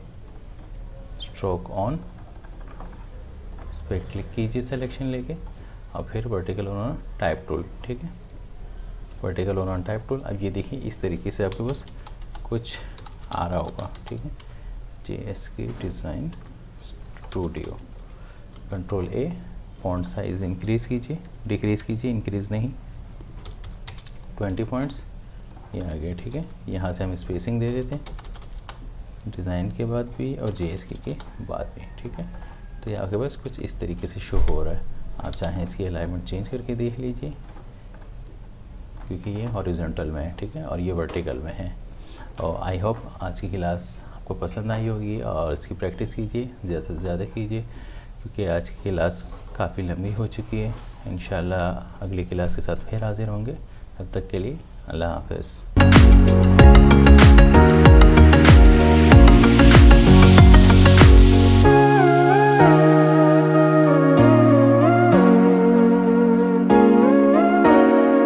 स्ट्रोक ऑन, इस पर क्लिक कीजिए सिलेक्शन लेके, और फिर वर्टिकल ऑन टाइप टूल, ठीक है, वर्टिकल ऑन टाइप टूल। अब ये देखिए इस तरीके से आपके पास कुछ आ रहा होगा, ठीक है, JSK design studio, control A, font size increase कीजिए, डिक्रीज़ कीजिए, इंक्रीज़ नहीं, 20 पॉइंट्स, ये आ गया, ठीक है। यहाँ से हम स्पेसिंग दे देते हैं डिज़ाइन के बाद भी और JSK के बाद भी, ठीक है। तो ये आपके पास कुछ इस तरीके से शो हो रहा है। आप चाहें इसकी अलाइनमेंट चेंज करके देख लीजिए, क्योंकि ये हॉरिजॉन्टल में है, ठीक है, और ये वर्टिकल में है। और आई होप आज की क्लास आपको पसंद आई होगी और इसकी प्रैक्टिस कीजिए, ज़्यादा से ज़्यादा कीजिए, क्योंकि आज की क्लास काफ़ी लंबी हो चुकी है। इंशाल्लाह अगली क्लास के साथ फिर हाजिर होंगे। तब तक के लिए अल्लाह हाफ़िज़।